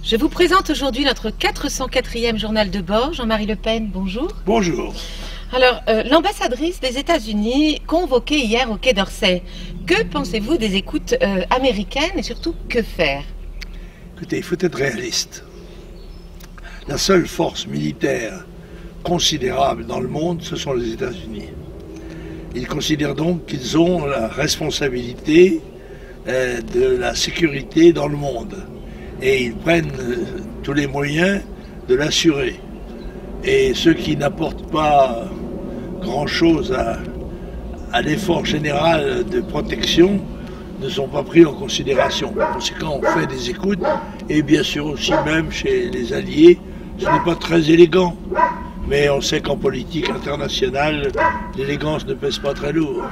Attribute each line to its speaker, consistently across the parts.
Speaker 1: Je vous présente aujourd'hui notre 404e journal de bord. Jean-Marie Le Pen, bonjour.
Speaker 2: Bonjour.
Speaker 1: Alors, l'ambassadrice des États-Unis convoquée hier au Quai d'Orsay. Que pensez-vous des écoutes américaines et surtout que faire?
Speaker 2: Écoutez, il faut être réaliste. La seule force militaire considérable dans le monde, ce sont les États-Unis. Ils considèrent donc qu'ils ont la responsabilité de la sécurité dans le monde. Et ils prennent tous les moyens de l'assurer. Et ceux qui n'apportent pas grand-chose à l'effort général de protection ne sont pas pris en considération. Par conséquent, on fait des écoutes, et bien sûr aussi même chez les alliés, ce n'est pas très élégant. Mais on sait qu'en politique internationale, l'élégance ne pèse pas très lourd.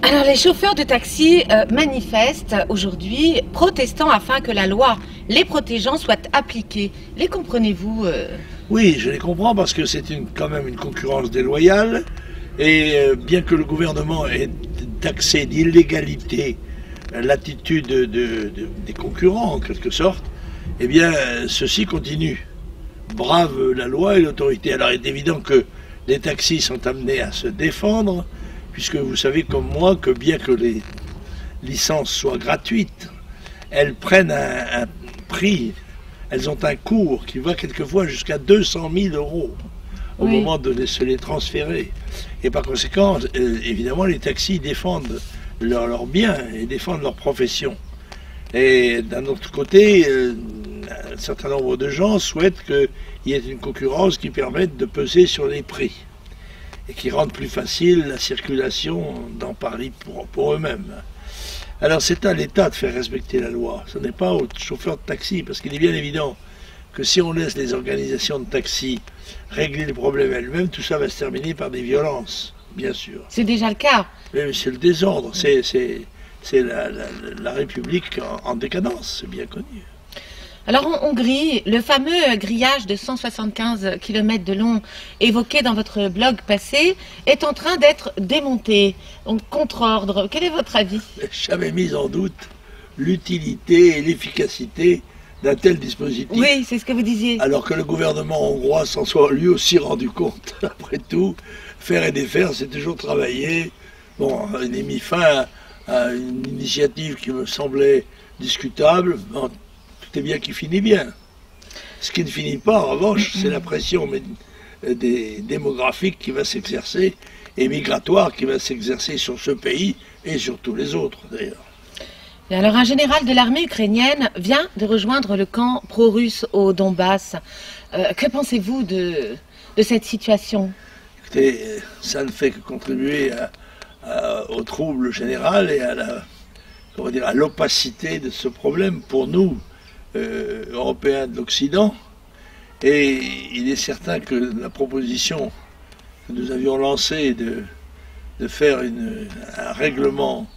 Speaker 1: Alors, les chauffeurs de taxi manifestent aujourd'hui, protestant afin que la loi les protégeant soit appliquée. Les comprenez-vous
Speaker 2: Oui, je les comprends parce que c'est quand même une concurrence déloyale. Et bien que le gouvernement ait taxé d'illégalité l'attitude des concurrents en quelque sorte, eh bien ceux-ci continuent, bravent la loi et l'autorité. Alors il est évident que les taxis sont amenés à se défendre, puisque vous savez comme moi que bien que les licences soient gratuites, elles prennent un prix, elles ont un cours qui va quelquefois jusqu'à 200 000 € au moment de se les transférer. Et par conséquent, évidemment, les taxis défendent leurs biens et défendent leur profession. Et d'un autre côté, un certain nombre de gens souhaitent qu'il y ait une concurrence qui permette de peser sur les prix et qui rende plus facile la circulation dans Paris pour eux-mêmes. Alors c'est à l'État de faire respecter la loi, ce n'est pas aux chauffeurs de taxi, parce qu'il est bien évident que si on laisse les organisations de taxi régler les problèmes elles-mêmes, tout ça va se terminer par des violences, bien sûr.
Speaker 1: C'est déjà le cas.
Speaker 2: Mais c'est le désordre, c'est la République en décadence, c'est bien connu.
Speaker 1: Alors en Hongrie, le fameux grillage de 175 km de long évoqué dans votre blog passé est en train d'être démonté, donc contre ordre. Quel est votre avis?
Speaker 2: J'avais mis en doute l'utilité et l'efficacité d'un tel dispositif.
Speaker 1: Oui, c'est ce que vous disiez.
Speaker 2: Alors que le gouvernement hongrois s'en soit lui aussi rendu compte. Après tout, faire et défaire, c'est toujours travailler. Bon, il a mis fin à une initiative qui me semblait discutable. Bon, tout est bien qui finit bien. Ce qui ne finit pas, en revanche, c'est la pression démographique qui va s'exercer et migratoire qui va s'exercer sur ce pays et sur tous les autres, d'ailleurs.
Speaker 1: Alors, un général de l'armée ukrainienne vient de rejoindre le camp pro-russe au Donbass. Que pensez-vous de cette situation?
Speaker 2: Écoutez, ça ne fait que contribuer au trouble général et à l'opacité de ce problème pour nous, Européens de l'Occident. Et il est certain que la proposition que nous avions lancée de faire un règlement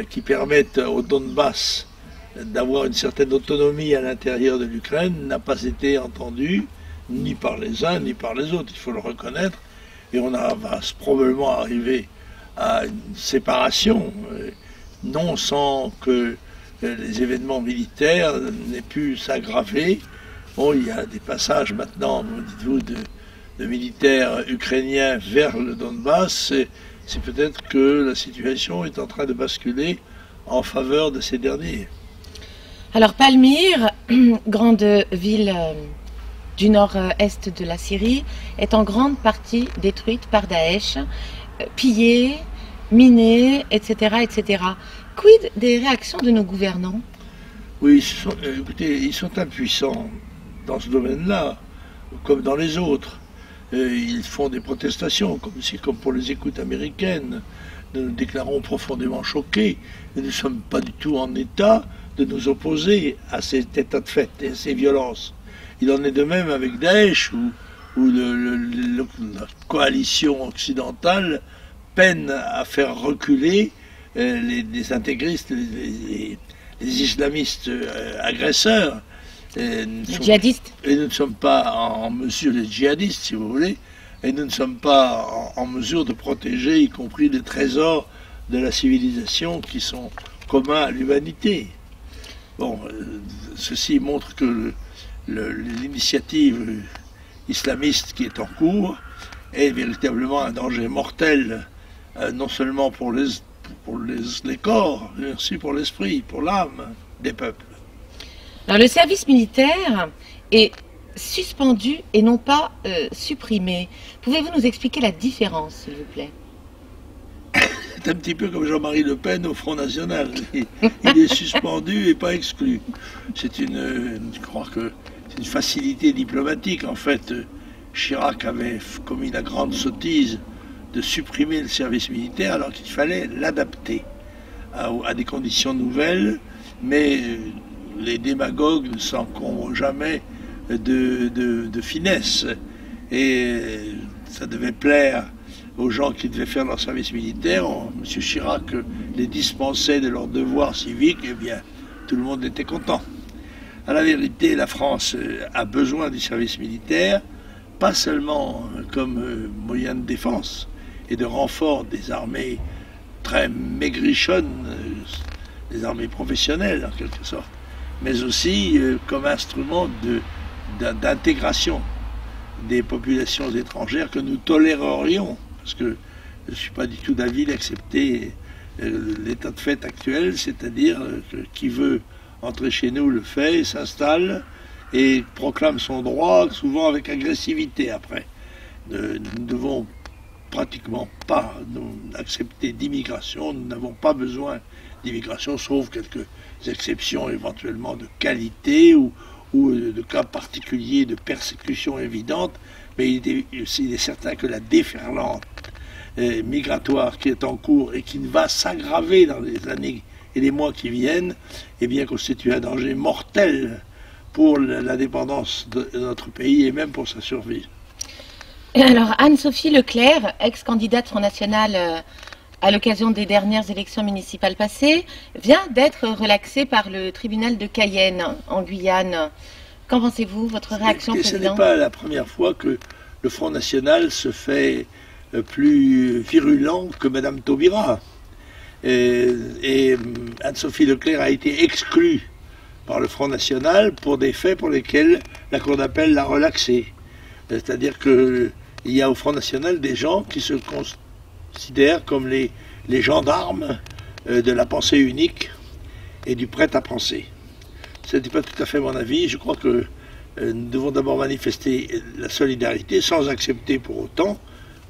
Speaker 2: qui permettent au Donbass d'avoir une certaine autonomie à l'intérieur de l'Ukraine n'a pas été entendue ni par les uns ni par les autres, il faut le reconnaître, et on va probablement arriver à une séparation, non sans que les événements militaires n'aient pu s'aggraver. Bon, il y a des passages maintenant, dites-vous, de militaires ukrainiens vers le Donbass, c'est peut-être que la situation est en train de basculer en faveur de ces derniers.
Speaker 1: Alors Palmyre, grande ville du nord-est de la Syrie, est en grande partie détruite par Daesh, pillée, minée, etc., etc. Quid des réactions de nos gouvernants?
Speaker 2: Oui, écoutez, ils sont impuissants dans ce domaine-là, comme dans les autres. Ils font des protestations, comme pour les écoutes américaines. Nous nous déclarons profondément choqués. Nous ne sommes pas du tout en état de nous opposer à cet état de fait et à ces violences. Il en est de même avec Daesh, où la coalition occidentale peine à faire reculer les intégristes, les islamistes agresseurs.
Speaker 1: Les djihadistes.
Speaker 2: Et nous ne sommes pas en mesure, les djihadistes si vous voulez, et nous ne sommes pas en mesure de protéger, y compris les trésors de la civilisation qui sont communs à l'humanité. Bon, ceci montre que l'initiative islamiste qui est en cours est véritablement un danger mortel, non seulement pour les corps, mais aussi pour l'esprit, pour l'âme des peuples.
Speaker 1: Alors, le service militaire est suspendu et non pas supprimé. Pouvez-vous nous expliquer la différence, s'il vous plaît?
Speaker 2: C'est un petit peu comme Jean-Marie Le Pen au Front National. Il est suspendu et pas exclu. Je crois que c'est une facilité diplomatique. En fait, Chirac avait commis la grande sottise de supprimer le service militaire alors qu'il fallait l'adapter à des conditions nouvelles, mais les démagogues ne s'encombrent jamais de finesse. Et ça devait plaire aux gens qui devaient faire leur service militaire. M. Chirac les dispensait de leurs devoirs civiques, et bien tout le monde était content. À la vérité, la France a besoin du service militaire, pas seulement comme moyen de défense et de renfort des armées très maigrichonnes, des armées professionnelles en quelque sorte, mais aussi comme instrument d'intégration des populations étrangères que nous tolérerions, parce que je ne suis pas du tout d'avis d'accepter l'état de fait actuel, c'est-à-dire que qui veut entrer chez nous le fait, s'installe et proclame son droit, souvent avec agressivité après. Nous ne devons pratiquement pas accepter d'immigration, nous n'avons pas besoin d'immigration, sauf quelques exceptions éventuellement de qualité ou de cas particuliers de persécution évidente, mais il est certain que la déferlante migratoire qui est en cours et qui va s'aggraver dans les années et les mois qui viennent, eh bien constitue un danger mortel pour la dépendance de notre pays et même pour sa survie.
Speaker 1: Alors, Anne-Sophie Leclerc, ex-candidate Front National à l'occasion des dernières élections municipales passées, vient d'être relaxée par le tribunal de Cayenne, en Guyane. Qu'en pensez-vous? Votre réaction, Président?
Speaker 2: Ce n'est pas la première fois que le Front National se fait plus virulent que Mme Taubira. Et Anne-Sophie Leclerc a été exclue par le Front National pour des faits pour lesquels la Cour d'appel l'a relaxée. C'est-à-dire qu'il y a au Front National des gens qui se considèrent comme les gendarmes de la pensée unique et du prêt-à-penser. Ce n'est pas tout à fait mon avis. Je crois que nous devons d'abord manifester la solidarité sans accepter pour autant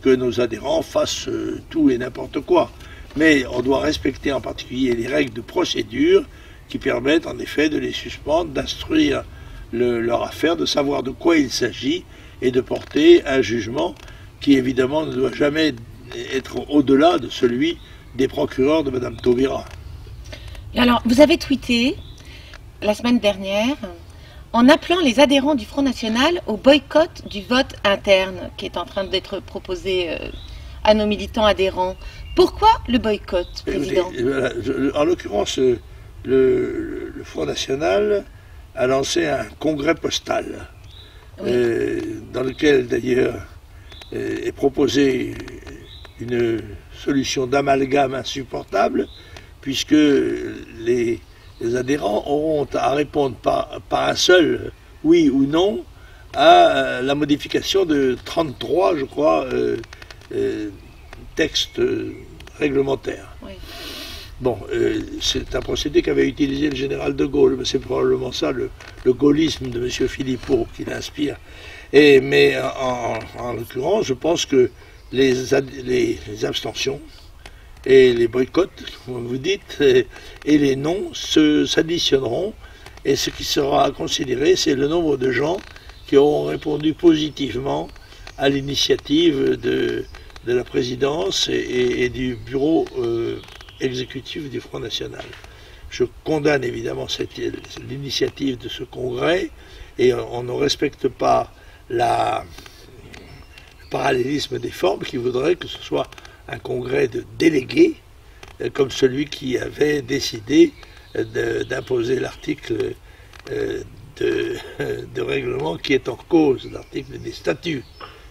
Speaker 2: que nos adhérents fassent tout et n'importe quoi. Mais on doit respecter en particulier les règles de procédure qui permettent en effet de les suspendre, d'instruire leur affaire, de savoir de quoi il s'agit et de porter un jugement qui évidemment ne doit jamais être au-delà de celui des procureurs de Mme Taubira.
Speaker 1: Et alors, vous avez tweeté la semaine dernière en appelant les adhérents du Front National au boycott du vote interne qui est en train d'être proposé à nos militants adhérents. Pourquoi le boycott, Président?
Speaker 2: En l'occurrence, le Front National a lancé un congrès postal, oui, dans lequel d'ailleurs est proposée une solution d'amalgame insupportable, puisque les adhérents auront à répondre par un seul oui ou non à la modification de 33, je crois, textes réglementaires. Oui. Bon, c'est un procédé qu'avait utilisé le général de Gaulle, c'est probablement ça le gaullisme de M. Philippot qui l'inspire. Mais en l'occurrence, je pense que les abstentions et les boycotts, comme vous dites, et les non s'additionneront, et ce qui sera considéré, c'est le nombre de gens qui auront répondu positivement à l'initiative de la présidence et du bureau exécutif du Front National. Je condamne évidemment l'initiative de ce congrès, et on ne respecte pas le parallélisme des formes qui voudrait que ce soit un congrès de délégués, comme celui qui avait décidé d'imposer l'article de règlement qui est en cause, l'article des statuts,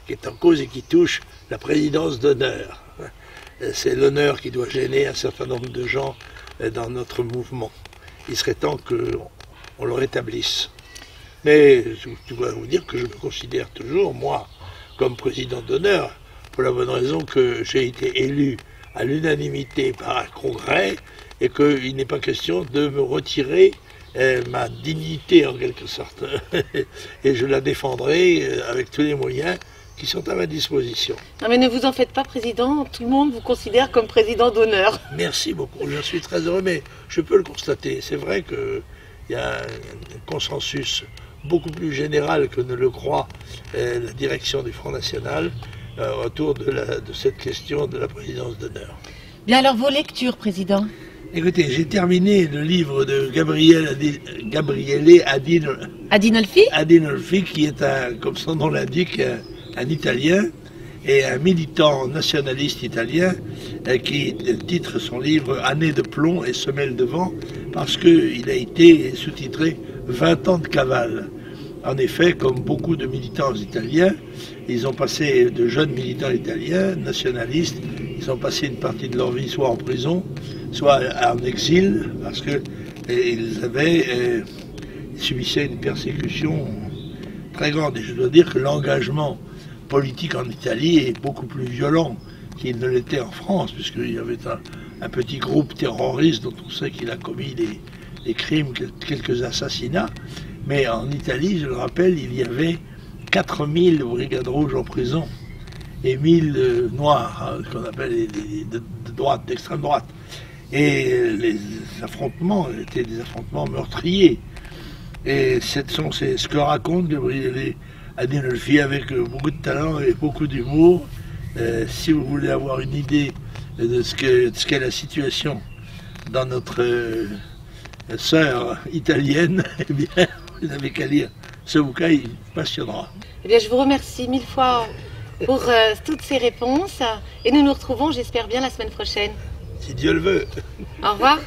Speaker 2: qui est en cause et qui touche la présidence d'honneur. C'est l'honneur qui doit gêner un certain nombre de gens dans notre mouvement. Il serait temps on le rétablisse. Mais je dois vous dire que je me considère toujours, moi, comme président d'honneur, pour la bonne raison que j'ai été élu à l'unanimité par un congrès et qu'il n'est pas question de me retirer ma dignité en quelque sorte. Et je la défendrai avec tous les moyens qui sont à ma disposition.
Speaker 1: Non mais ne vous en faites pas, président, tout le monde vous considère comme président d'honneur.
Speaker 2: Merci beaucoup, je suis très heureux, mais je peux le constater. C'est vrai qu'il y a un consensus beaucoup plus général que ne le croit la direction du Front National autour de cette question de la présidence d'honneur.
Speaker 1: Bien alors vos lectures, président?
Speaker 2: Écoutez, j'ai terminé le livre de Gabriele Adinolfi, qui est, comme son nom l'indique, un Italien et un militant nationaliste italien qui titre son livre « Années de plomb et semelles de vent » parce qu'il a été sous-titré « 20 ans de cavale ». En effet, comme beaucoup de militants italiens, ils ont passé, de jeunes militants italiens, nationalistes, ils ont passé une partie de leur vie soit en prison, soit en exil, parce qu'ils subissaient une persécution très grande. Et je dois dire que l'engagement politique en Italie est beaucoup plus violent qu'il ne l'était en France, puisqu'il y avait un petit groupe terroriste dont on sait qu'il a commis des crimes, quelques assassinats. Mais en Italie, je le rappelle, il y avait 4000 brigades rouges en prison et 1000 noirs, qu'on appelle de droite, d'extrême droite. Et les affrontements étaient des affrontements meurtriers. Et c'est ce que raconte Gabriele Adinolfi avec beaucoup de talent et beaucoup d'humour. Si vous voulez avoir une idée de ce qu'est la situation dans notre sœur italienne, eh bien, vous n'avez qu'à lire ce bouquin, il passionnera.
Speaker 1: Eh bien, je vous remercie 1000 fois pour toutes ces réponses et nous nous retrouvons, j'espère bien, la semaine prochaine.
Speaker 2: Si Dieu le veut.
Speaker 1: Au revoir.